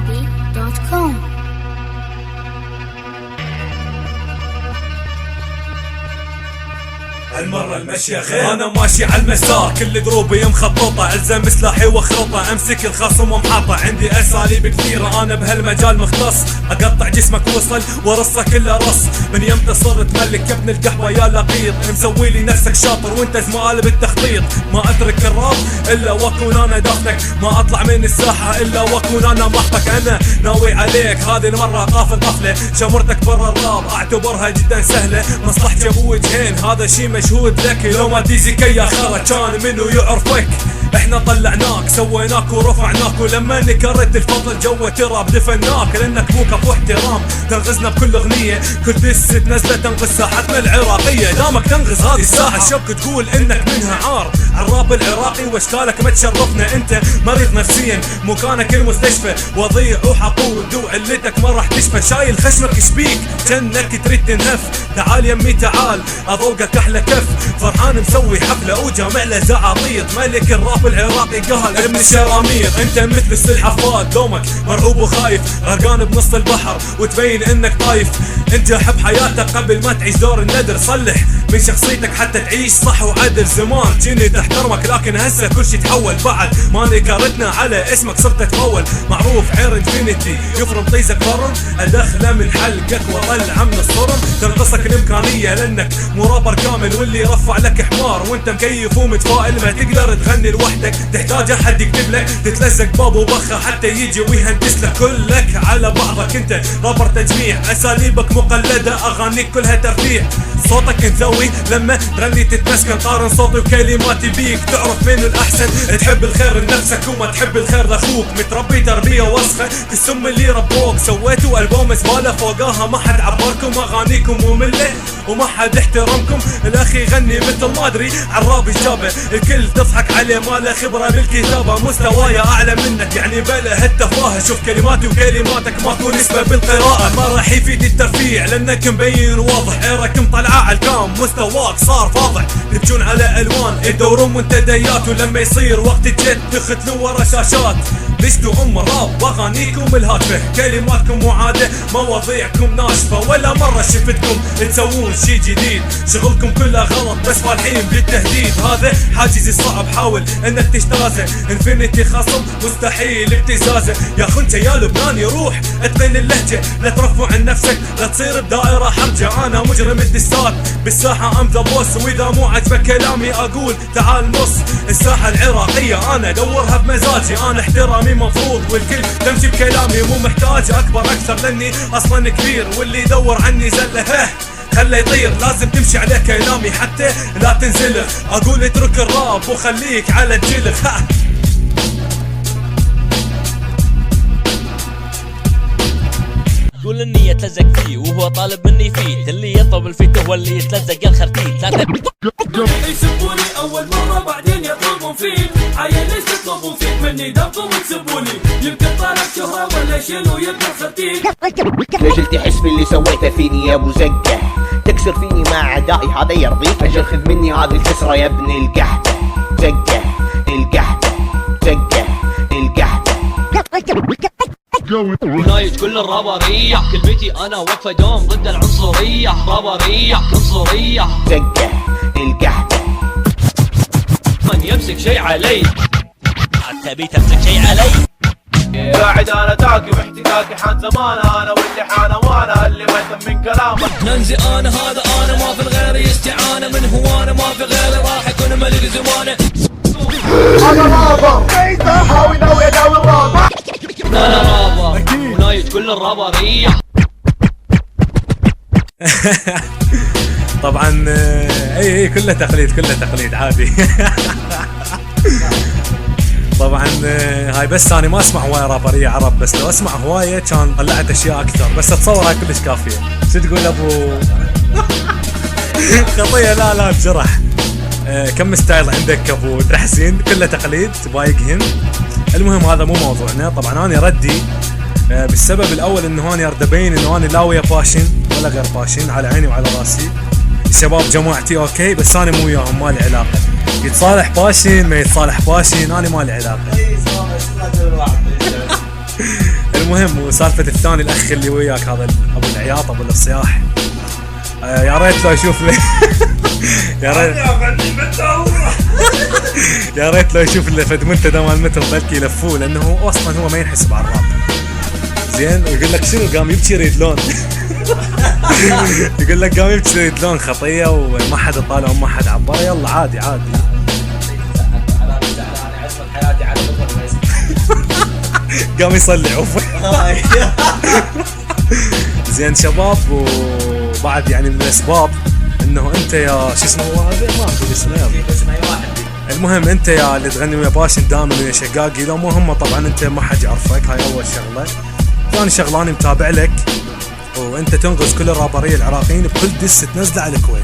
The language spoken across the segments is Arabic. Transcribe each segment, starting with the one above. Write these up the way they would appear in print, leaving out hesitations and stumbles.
DJAlawi.com. هالمرة المشي غير، انا ماشي على المسار كل دروبي مخططة، الزم سلاحي واخرطه، امسك الخصم ومحاطة، عندي اساليب كثيرة انا بهالمجال مختص، اقطع جسمك وصل ورصه كله رص، من يمتى صرت ملك يا ابن القحوة يا لقيط، مسوي لي نفسك شاطر وانت زمال بالتخطيط، ما اترك الراب الا واكون انا دافنك، ما اطلع من الساحة الا واكون انا محطك، انا ناوي عليك هذه المرة قافل قفلة، شمرتك برا الراب اعتبرها جدا سهلة، مصلحتي ابو وجهين هذا شي مشهود لك، لو ما تيزي يا خرا كان منو يعرفك، احنا طلعناك سويناك ورفعناك، ولما نكرت الفضل جوة تراب دفناك، لانك مو كفو احترام تنغزنا بكل اغنية، كل دس تنزله تنغز ساحتنا العراقية، دامك تنغز هذه الساحة الشبك تقول انك منها عار، عالراب العراقي واشكالك ما تشرفنا، انت مريض نفسيا مكانك المستشفى، وضيع وحقود وعلتك ما راح تشفى، شايل خشمك شبيك جنك تريد تنهف، تعال يمي تعال اذوقك احلى كف، فرحان مسوي حفلة وجامع له زعاطيط، ملك الراب العراقي قهل ابن الشراميط، انت مثل السلحفاة دومك مرعوب وخايف، غرقان بنص البحر وتبين انك طايف، انجح بحياتك قبل ما تعيش دور الندر، صلح من شخصيتك حتى تعيش صح وعدل، زمان جيني تحترمك لكن هسه كل شي تحول، بعد ما نكرتنا على اسمك صرت تفول، معروف عير انفينيتي يفرم طيزك فرن، ادخله من حلقك ورا العم الصرم، تنقصك الامكانية لانك مو رابر كامل، واللي رفع لك حمار وانت مكيف ومتفائل، ما تقدر تغني لوحدك تحتاج احد يكتب لك، تتلزق باب وبخه حتى يجي ويهندس لك، كلك على بعضك انت رابر تجميع، اساليبك مقلده اغانيك كلها ترفيع، صوتك نسوي لما تغني تتمسكن، قارن صوتي وكلماتي بيك تعرف مين الاحسن، تحب الخير لنفسك وما تحب الخير لاخوك، متربي تربيه وسخه كالسم اللي ربوك، سويتوا البوم زباله فوقاها ما حد عبركم، اغانيكم ممله وما حد احترمكم، الاخي يغني مثل ما ادري عالراب جابه، الكل تضحك عليه ما له خبره بالكتابه، مستوايا اعلى منك يعني بلا هالتفاهه، شوف كلماتي وكلماتك ماكو نسبه بالقراءه، ما راح يفيد الترفيع لانك مبين واضح، عيرك مطلعه على الكام مستواك صار فاضح، تبجون على الوان يدورون منتديات، ولما يصير وقت الجد تختلوا ورا شاشات، لشتوا راب واغانيكم الهاتفه، كلماتكم معاده مواضيعكم ناشفه، ولا مره شفتكم تسوون شي جديد، شغلكم كله غلط بس فالحين بالتهديد، هذا حاجز صعب حاول انك تجتازه، انفينيتي خصم مستحيل ابتزازه، يا خنجه يا لبناني روح اتقن اللهجه، لا ترفع عن نفسك لا تصير بدائره حرجه، انا مجرم الدسات بالساحه ام ذا بوس، واذا مو عجبك كلامي اقول تعال نص، الساحه العراقيه انا دورها بمزاجي، انا احترامي مفروض والكل تمشي بكلامي، مو محتاج اكبر اكثر لاني اصلا كبير، واللي يدور عني زله خله يطير، لازم تمشي على كلامي حتى لا تنزلخ، اقول اترك الراب وخليك على الجلخ قول اني يتلزق فيه وهو طالب مني فيه، اللي يطلب الفيت هو اللي يتلزق الخرتيت، يسبوني اول مرة بعدين يطلبون فيه، عيل ليش تطلبون فيه مني دمكم وتسبوني، يمكن طالب شهرة ولا شنو يبقى خرتيت، ليش تحس باللي سويته فيني يا ابو زقه، تكسر فيني مع اعدائي هذا يرضيك، اجل خذ مني هذه الكسرة يا ابن القحبه، زقه القحبه زقه القحبه ونايج كل الرابرية، كلمتي انا واقفة دوم ضد العنصرية، رابرية عنصرية زقه القحبه، من يمسك شي علي تبي تمسك شي علي، قاعد انا تاكي واحتكاكي حان زمان، انا واللي حان وانا اللي ما يهم من كلامك، ننزي انا هذا انا ما في الغير يستعانة، من هو انا ما في غيري راح يكون ملك زمانه، انا رابر ليس احاول ناوي اداوي الرابر، انا رابر ونايج كل الرابرية طبعا اي كله تقليد كله تقليد عادي طبعا هاي بس انا ما اسمع هوايه رابريه عرب، بس لو اسمع هوايه كان طلعت اشياء اكثر، بس اتصورها كلش كافيه. شو تقول ابو خطيه؟ لا بجرح. كم ستايل عندك ابو تحسين؟ كله تقليد بايقهن. المهم هذا مو موضوعنا. طبعا انا ردي بالسبب الاول انه انا اريد ابين انه انا لا ويا باشن ولا غير باشن، على عيني وعلى راسي. الشباب جماعتي اوكي، بس انا مو وياهم ما لي علاقه. يتصالح باشن ما يتصالح باشن، انا ما لي علاقه. المهم سالفة الثاني الاخ اللي وياك هذا ابو العياط ابو الصياح، يا ريت لو يشوف لي يا ريت يا ريت لو يشوف اللي فد منتدى مال متر بلكي يلفوه، لانه هو اصلا هو ما ينحسب على الراب. زين يقول لك شنو قام يبكي يريد لون يقول لك قام يبكي يريد لون خطيه وما حد طالع وما حد عبره. يلا عادي عادي قام يصلي عفوا. زين شباب، وبعد يعني من الاسباب انه انت يا شو اسمه هو هذا ما اعرف اسمه يا المهم انت يا اللي تغني ويا باشن دائما ويا شقاقي لو مو هم طبعا انت ما حد يعرفك، هاي اول شغله. ثاني شغله انا متابع لك وانت تنغز كل الرابريه العراقيين بكل دس تنزله على الكويت.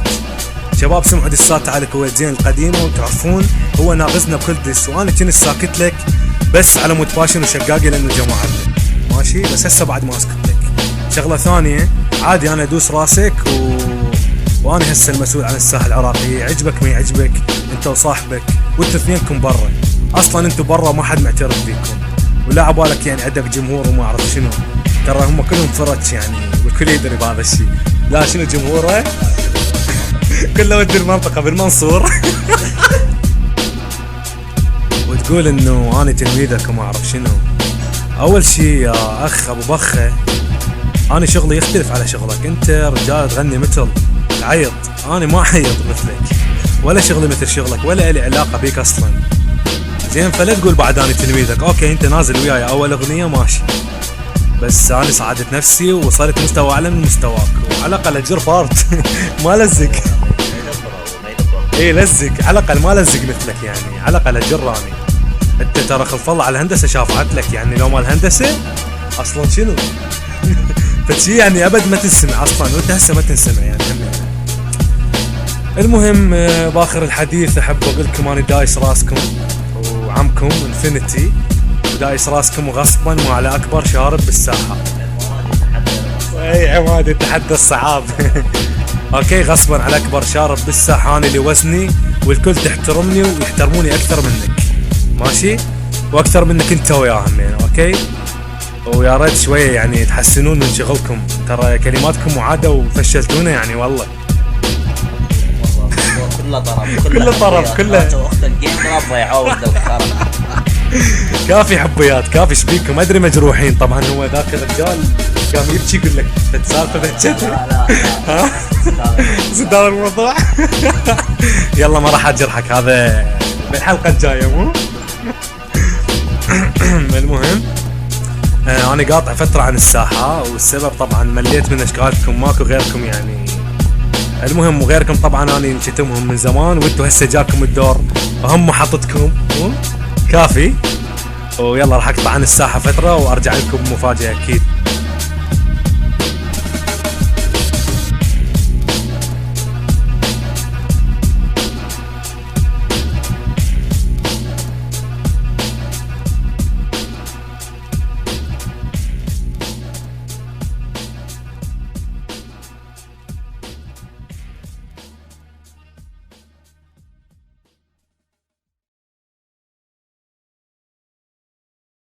شباب سمعوا دسات على الكويت زين القديمه وتعرفون هو ناغزنا بكل دس، وانا كنت ساكت لك بس على مود باشن وشقاقي لانه جماعتنا ماشي، بس هسه بعد ما اسكت لك. شغله ثانيه عادي انا ادوس راسك وانا هسه المسؤول عن الساحه العراقيه، يعجبك ما يعجبك انت وصاحبك وانتوا اثنينكم برا، اصلا انتوا برا ما حد معترف فيكم ولا عبالك يعني عندك جمهور وما اعرف شنو، ترى هم كلهم فرج يعني والكل يدري بهذا الشيء. لا شنو جمهوره كله ودي المنطقه بالمنصور وتقول انه انا تلميذك وما اعرف شنو. اول شيء يا اخ ابو بخه انا شغلي يختلف على شغلك، انت رجال تغني مثل عيط، انا ما اعيط مثلك ولا شغلي مثل شغلك ولا لي علاقه بيك اصلا. زين فلا تقول بعد انا تلميذك، اوكي انت نازل وياي اول اغنيه ماشي، بس انا صعدت نفسي ووصلت مستوى اعلى من مستواك، وعلى الاقل اجر بارت ما لزق اي لزق على الاقل ما لزق مثلك يعني، على الاقل اجر راني. انت ترى خلف الله على الهندسه شافعت لك يعني، لو مال الهندسه اصلا شنو فشي يعني ابد ما تنسمع اصلا، وانت هسه ما تنسمع يعني. المهم باخر الحديث احب اقول لكم انا دايس راسكم وعمكم انفينيتي، ودايس راسكم غصبا وعلى اكبر شارب بالساحه. اي عمادي تحدى الصعاب اوكي غصبا على اكبر شارب بالساحه، انا اللي وزني والكل تحترمني ويحترموني اكثر منك ماشي، واكثر منك انت وياهم يعني اوكي. ويا ريت شويه يعني تحسنون من شغلكم، ترى كلماتكم معاده وفشلتونا يعني والله. كله طرف كله طرف كله وقت الجيم ربه يعوض الخرا. كافي حبيات كافي شبيكم، ادري مجروحين طبعا. هو ذاك الرجال قام يبكي يقول لك سالفه بهجتها ها زدار الموضوع يلا ما راح اجرحك هذا بالحلقه الجايه مو المهم انا قاطع فتره عن الساحه، والسبب طبعا مليت من اشكالكم ماكو غيركم يعني. المهم وغيركم طبعا انا نشتمهم من زمان، وانتوا هسه جاكم الدور وهم حطتكم كافي. ويلا راح اقطع عن الساحه فتره وارجع لكم بمفاجاه اكيد.